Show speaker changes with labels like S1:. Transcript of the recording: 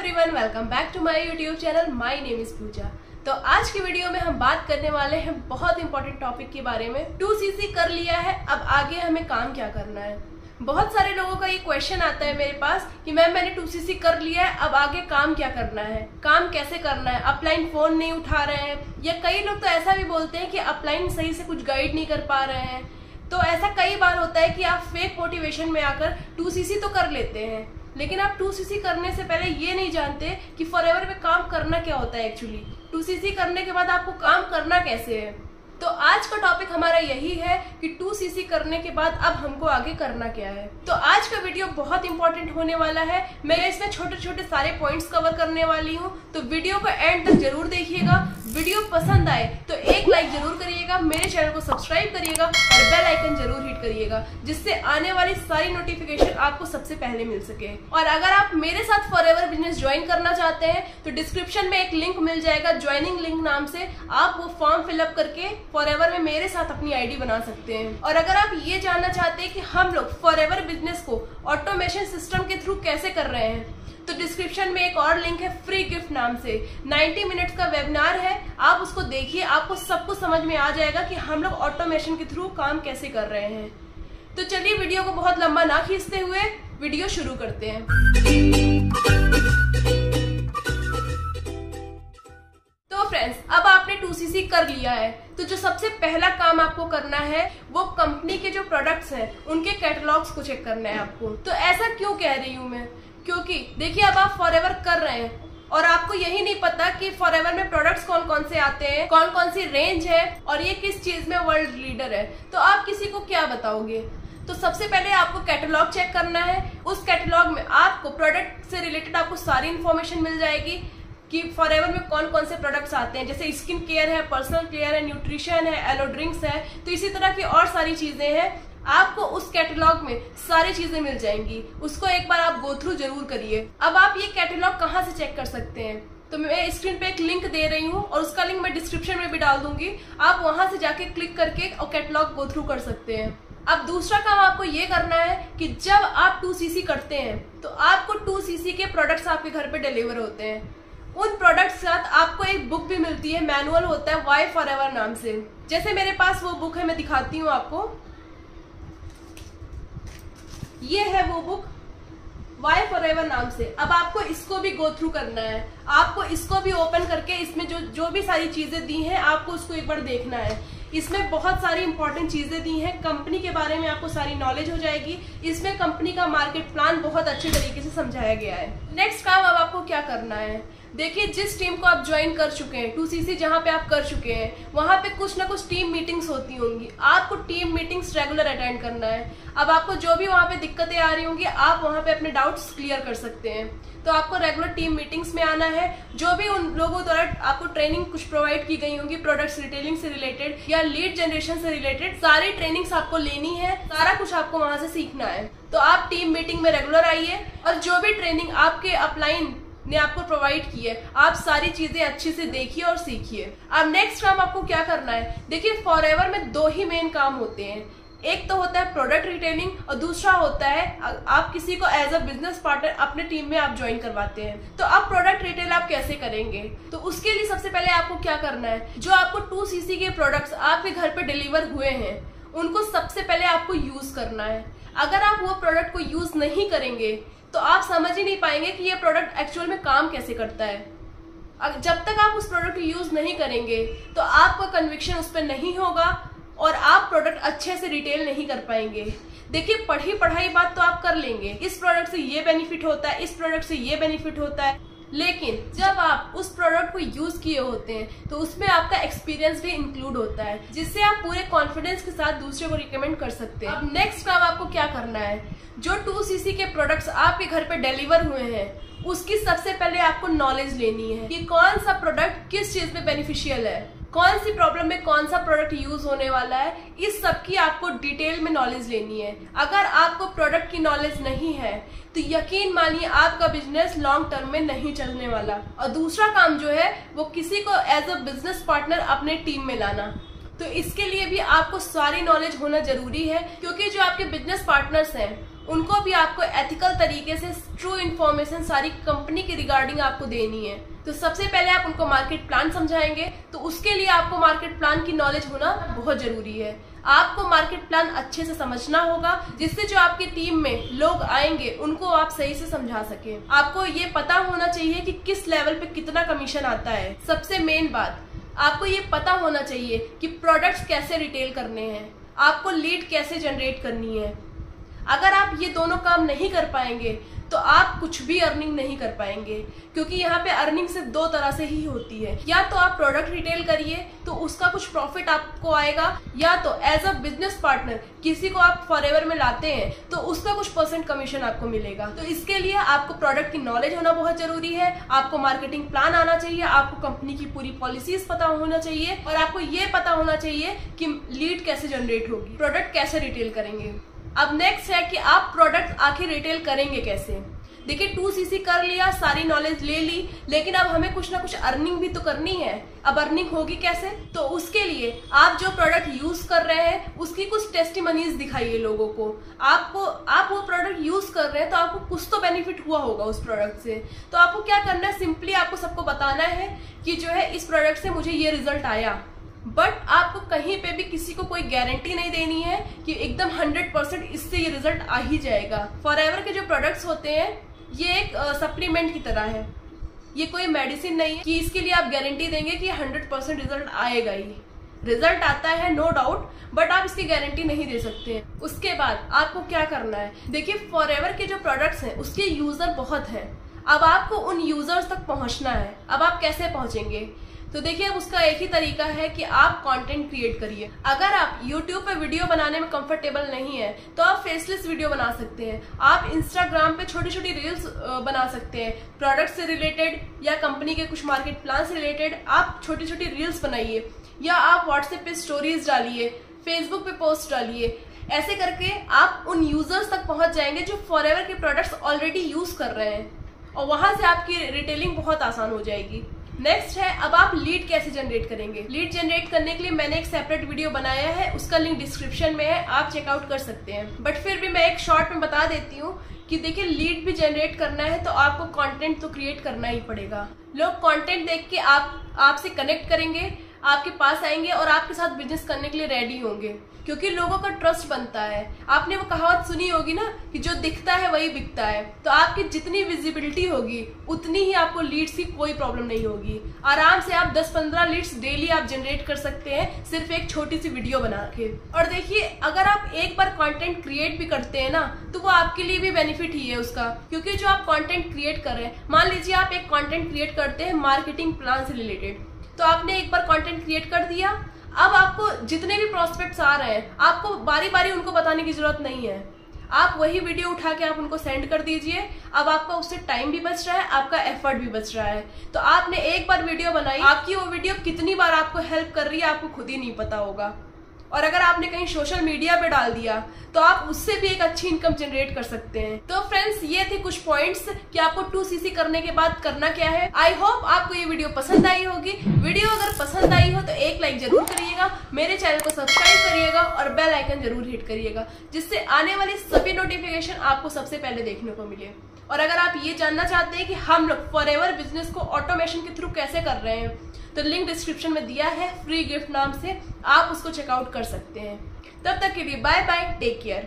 S1: Everyone, welcome back to my YouTube channel. My name is Pooja. तो आज की video में हम बात करने वाले हैं बहुत इंपॉर्टेंट टॉपिक के बारे में। 2cc कर लिया है, अब आगे हमें काम क्या करना है। बहुत सारे लोगों का ये क्वेश्चन आता है मेरे पास कि मैम मैंने 2cc कर लिया है, अब आगे काम क्या करना है, काम कैसे करना है, अपलाइन फोन नहीं उठा रहे हैं, या कई लोग तो ऐसा भी बोलते हैं कि अपलाइन सही से कुछ गाइड नहीं कर पा रहे हैं। तो ऐसा कई बार होता है कि आप फेक मोटिवेशन में आकर 2cc तो कर लेते हैं, लेकिन आप 2cc करने से पहले ये नहीं जानते कि फॉरएवर में काम करना क्या होता है। एक्चुअली 2cc करने के बाद आपको काम करना कैसे है। तो आज का टॉपिक हमारा यही है कि 2cc करने के बाद अब हमको आगे करना क्या है। तो आज का वीडियो बहुत इंपॉर्टेंट होने वाला है। मैं इसमें छोटे छोटे सारे पॉइंट्स कवर करने वाली हूँ, तो वीडियो को एंड तक जरूर देखिएगा। वीडियो पसंद आए तो एक लाइक जरूर करिएगा, मेरे चैनल को सब्सक्राइब करिएगा और बेल आइकन जरूर हिट करिएगा, जिससे आने वाली सारी नोटिफिकेशन आपको सबसे पहले मिल सके। और अगर आप मेरे साथ फॉरएवर बिजनेस ज्वाइन करना चाहते हैं तो डिस्क्रिप्शन में एक लिंक मिल जाएगा, ज्वाइनिंग लिंक नाम से। आप वो फॉर्म फिलअप करके फॉरएवर में मेरे साथ अपनी आईडी बना सकते हैं। और अगर आप ये जानना चाहते हैं कि हम लोग फॉरएवर बिजनेस को ऑटोमेशन सिस्टम के थ्रू कैसे कर रहे हैं, तो डिस्क्रिप्शन में एक और लिंक है फ्री गिफ्ट नाम से। 90 मिनट्स का वेबिनार है, आप उसको देखिए, आपको सब कुछ समझ में आ जाएगा कि हम लोग ऑटोमेशन के थ्रू काम कैसे कर रहे हैं। तो चलिए वीडियो को बहुत लंबा ना खींचते हुए वीडियो शुरू करते हैं। तो फ्रेंड्स, अब आपने 2cc कर लिया है, तो जो सबसे पहला काम आपको करना है वो कंपनी के जो प्रोडक्ट्स हैं उनके कैटलॉग्स को चेक करना है आपको। तो ऐसा क्यों कह रही हूँ मैं, क्योंकि देखिए अब आप फॉरएवर कर रहे हैं और आपको यही नहीं पता कि फॉरएवर में प्रोडक्ट्स कौन कौन से आते हैं, कौन कौन सी रेंज है और ये किस चीज में वर्ल्ड लीडर है, तो आप किसी को क्या बताओगे। तो सबसे पहले आपको कैटलॉग चेक करना है। उस कैटलॉग में आपको प्रोडक्ट से रिलेटेड आपको सारी इन्फॉर्मेशन मिल जाएगी कि फॉरएवर में कौन कौन से प्रोडक्ट्स आते हैं। जैसे स्किन केयर है, पर्सनल केयर है, न्यूट्रिशन है, एलो ड्रिंक्स है, तो इसी तरह की और सारी चीजें हैं। आपको उस कैटलॉग में सारी चीजें मिल जाएंगी, उसको एक बार आप गो थ्रू जरूर करिए। अब आप ये कैटलॉग कहाँ से चेक कर सकते हैं, तो मैं स्क्रीन पे एक लिंक दे रही हूँ और उसका लिंक मैं डिस्क्रिप्शन में भी डाल दूंगी। आप वहां से जाके क्लिक करके और कैटलॉग गो थ्रू कर सकते हैं। अब दूसरा काम आपको ये करना है कि जब आप 2cc करते हैं तो आपको 2cc के प्रोडक्ट्स आपके घर पे डिलीवर होते हैं। उन प्रोडक्ट्स के साथ आपको एक बुक भी मिलती है, मैनुअल होता है वाई फॉरएवर नाम से। जैसे मेरे पास वो बुक है, मैं दिखाती हूँ आपको। ये है वो बुक वाई फॉरएवर नाम से। अब आपको इसको भी गो थ्रू करना है, आपको इसको भी ओपन करके इसमें जो भी सारी चीजें दी हैं आपको उसको एक बार देखना है। इसमें बहुत सारी इंपॉर्टेंट चीजें दी हैं, कंपनी के बारे में आपको सारी नॉलेज हो जाएगी। इसमें कंपनी का मार्केट प्लान बहुत अच्छे तरीके से समझाया गया है। नेक्स्ट काम अब आपको क्या करना है, देखिए जिस टीम को आप ज्वाइन कर चुके हैं, 2cc जहां पे आप कर चुके हैं, वहां पे कुछ ना कुछ टीम मीटिंग्स होती होंगी। आपको टीम मीटिंग्स रेगुलर अटेंड करना है। अब आपको जो भी वहां पे दिक्कतें आ रही होंगी आप वहां पे अपने डाउट्स क्लियर कर सकते हैं। तो आपको रेगुलर टीम मीटिंग्स में आना है। जो भी उन लोगों द्वारा आपको ट्रेनिंग कुछ प्रोवाइड की गई होंगी प्रोडक्ट्स रिटेलिंग से रिलेटेड या लीड जनरेशन से रिलेटेड, सारी ट्रेनिंग्स आपको लेनी है, सारा कुछ आपको वहां से सीखना है। तो आप टीम मीटिंग में रेगुलर आइए और जो भी ट्रेनिंग आपके अपलाइन ने आपको प्रोवाइड की है आप सारी चीजें अच्छे से देखिए और सीखिए। अब नेक्स्ट काम आपको क्या करना है, देखिए फॉरएवर में दो ही मेन काम होते हैं। एक तो होता है प्रोडक्ट रिटेलिंग और दूसरा होता है आप किसी को एज अ बिजनेस पार्टनर अपने टीम में आप ज्वाइन करवाते हैं। तो अब प्रोडक्ट रिटेल आप कैसे करेंगे, तो उसके लिए सबसे पहले आपको क्या करना है, जो आपको 2cc के प्रोडक्ट्स आपके घर पे डिलीवर हुए हैं उनको सबसे पहले आपको यूज करना है। अगर आप वो प्रोडक्ट को यूज नहीं करेंगे तो आप समझ ही नहीं पाएंगे कि ये प्रोडक्ट एक्चुअल में काम कैसे करता है। जब तक आप उस प्रोडक्ट को यूज नहीं करेंगे तो आपका कन्विक्शन उस पर नहीं होगा और आप प्रोडक्ट अच्छे से रिटेल नहीं कर पाएंगे। देखिए पढ़ी पढ़ाई बात तो आप कर लेंगे, इस प्रोडक्ट से ये बेनिफिट होता है, इस प्रोडक्ट से ये बेनिफिट होता है, लेकिन जब आप उस प्रोडक्ट को यूज किए होते हैं तो उसमें आपका एक्सपीरियंस भी इंक्लूड होता है, जिससे आप पूरे कॉन्फिडेंस के साथ दूसरे को रिकमेंड कर सकते हैं। अब नेक्स्ट काम आपको क्या करना है, जो 2cc के प्रोडक्ट्स आपके घर पे डिलीवर हुए हैं उसकी सबसे पहले आपको नॉलेज लेनी है कि कौन सा प्रोडक्ट किस चीज में बेनिफिशियल है, कौन सी प्रॉब्लम में कौन सा प्रोडक्ट यूज होने वाला है, इस सब की आपको डिटेल में नॉलेज लेनी है। अगर आपको प्रोडक्ट की नॉलेज नहीं है तो यकीन मानिए आपका बिजनेस लॉन्ग टर्म में नहीं चलने वाला। और दूसरा काम जो है वो किसी को एज अ बिजनेस पार्टनर अपने टीम में लाना। तो इसके लिए भी आपको सारी नॉलेज होना जरूरी है, क्योंकि जो आपके बिजनेस पार्टनर्स हैं उनको भी आपको एथिकल तरीके से ट्रू इन्फॉर्मेशन सारी कंपनी की रिगार्डिंग आपको देनी है। तो सबसे पहले आप उनको मार्केट प्लान समझाएंगे, तो उसके लिए आपको मार्केट प्लान की नॉलेज होना बहुत जरूरी है। आपको मार्केट प्लान अच्छे से समझना होगा, जिससे जो आपकी टीम में लोग आएंगे उनको आप सही से समझा सके। आपको ये पता होना चाहिए कि किस लेवल पे कितना कमीशन आता है। सबसे मेन बात, आपको ये पता होना चाहिए कि प्रोडक्ट्स कैसे रिटेल करने हैं, आपको लीड कैसे जनरेट करनी है। अगर आप ये दोनों काम नहीं कर पाएंगे तो आप कुछ भी अर्निंग नहीं कर पाएंगे, क्योंकि यहाँ पे अर्निंग सिर्फ दो तरह से ही होती है। या तो आप प्रोडक्ट रिटेल करिए तो उसका कुछ प्रॉफिट आपको आएगा, या तो एज अ बिजनेस पार्टनर किसी को आप फॉरएवर में लाते हैं तो उसका कुछ % कमीशन आपको मिलेगा। तो इसके लिए आपको प्रोडक्ट की नॉलेज होना बहुत जरूरी है, आपको मार्केटिंग प्लान आना चाहिए, आपको कंपनी की पूरी पॉलिसीज पता होना चाहिए, और आपको ये पता होना चाहिए कि लीड कैसे जनरेट होगी, प्रोडक्ट कैसे रिटेल करेंगे। अब नेक्स्ट है कि आप प्रोडक्ट आखिर रिटेल करेंगे कैसे। देखिए 2cc कर लिया, सारी नॉलेज ले ली, लेकिन अब हमें कुछ ना कुछ अर्निंग भी तो करनी है। अब अर्निंग होगी कैसे? तो उसके लिए आप जो प्रोडक्ट यूज कर रहे हैं उसकी कुछ टेस्टिमनीज दिखाइए लोगों को। आप वो प्रोडक्ट यूज कर रहे हैं तो आपको कुछ तो बेनिफिट हुआ होगा उस प्रोडक्ट से। तो आपको क्या करना है, सिंपली आपको सबको बताना है कि जो है इस प्रोडक्ट से मुझे ये रिजल्ट आया। बट आपको कहीं पे भी किसी को कोई गारंटी नहीं देनी है कि एकदम 100% इससे ये रिजल्ट आ ही जाएगा। फॉरएवर के जो प्रोडक्ट्स होते हैं ये एक सप्लीमेंट की तरह है, ये कोई मेडिसिन नहीं है कि इसके लिए आप गारंटी देंगे कि 100% रिजल्ट आएगा ही। रिजल्ट आता है नो डाउट, बट आप इसकी गारंटी नहीं दे सकते हैं। उसके बाद आपको क्या करना है, देखिए फॉरएवर के जो प्रोडक्ट्स हैं उसके यूजर बहुत हैं। अब आपको उन यूजर्स तक पहुंचना है। अब आप कैसे पहुंचेंगे? तो देखिए उसका एक ही तरीका है कि आप कंटेंट क्रिएट करिए। अगर आप YouTube पे वीडियो बनाने में कंफर्टेबल नहीं है तो आप फेसलेस वीडियो बना सकते हैं। आप Instagram पे छोटी छोटी रील्स बना सकते हैं, प्रोडक्ट से रिलेटेड या कंपनी के कुछ मार्केट प्लान से रिलेटेड आप छोटी छोटी रील्स बनाइए, या आप व्हाट्सएप पे स्टोरीज डालिए, फेसबुक पे पोस्ट डालिए। ऐसे करके आप उन यूजर्स तक पहुंच जाएंगे जो फॉरएवर के प्रोडक्ट्स ऑलरेडी यूज कर रहे हैं, और वहां से आपकी रिटेलिंग बहुत आसान हो जाएगी। नेक्स्ट है, अब आप लीड कैसे जनरेट करेंगे। लीड जनरेट करने के लिए मैंने एक सेपरेट वीडियो बनाया है, उसका लिंक डिस्क्रिप्शन में है, आप चेकआउट कर सकते हैं। बट फिर भी मैं एक शॉर्ट में बता देती हूँ कि देखिए लीड भी जनरेट करना है तो आपको कंटेंट तो क्रिएट करना ही पड़ेगा। लोग कंटेंट देख के आपसे कनेक्ट करेंगे, आपके पास आएंगे और आपके साथ बिजनेस करने के लिए रेडी होंगे, क्योंकि लोगों का ट्रस्ट बनता है। आपने वो कहावत सुनी होगी ना कि जो दिखता है वही बिकता है। तो आपकी जितनी विजिबिलिटी होगी उतनी ही आपको लीड्स की कोई प्रॉब्लम नहीं होगी। आराम से आप 10-15 लीड्स डेली आप जनरेट कर सकते हैं सिर्फ एक छोटी सी वीडियो बना के। और देखिए अगर आप एक बार कंटेंट क्रिएट भी करते हैं ना तो वो आपके लिए भी बेनिफिट ही है उसका, क्योंकि जो आप कंटेंट क्रिएट कर रहे हैं, मान लीजिए आप एक कंटेंट क्रिएट करते हैं मार्केटिंग प्लान से रिलेटेड, तो आपने एक बार कंटेंट क्रिएट कर दिया। अब आपको जितने भी प्रोस्पेक्ट्स आ रहे हैं आपको बारी बारी उनको बताने की जरूरत नहीं है। आप वही वीडियो उठा के आप उनको सेंड कर दीजिए। अब आपका उससे टाइम भी बच रहा है, आपका एफर्ट भी बच रहा है। तो आपने एक बार वीडियो बनाई, आपकी वो वीडियो कितनी बार आपको हेल्प कर रही है आपको खुद ही नहीं पता होगा। और अगर आपने कहीं सोशल मीडिया पे डाल दिया तो आप उससे भी एक अच्छी इनकम जनरेट कर सकते हैं। तो फ्रेंड्स ये थे कुछ पॉइंट्स कि आपको 2cc करने के बाद करना क्या है। आई होप आपको ये वीडियो पसंद आई होगी। वीडियो अगर पसंद आई हो तो एक लाइक जरूर करिएगा, मेरे चैनल को सब्सक्राइब करिएगा और बेल आइकन जरूर हिट करिएगा, जिससे आने वाली सभी नोटिफिकेशन आपको सबसे पहले देखने को मिले। और अगर आप ये जानना चाहते हैं कि हम लोग फॉरएवर बिजनेस को ऑटोमेशन के थ्रू कैसे कर रहे हैं, तो लिंक डिस्क्रिप्शन में दिया है, फ्री गिफ्ट नाम से, आप उसको चेकआउट कर सकते हैं। तब तक के लिए बाय बाय, टेक केयर।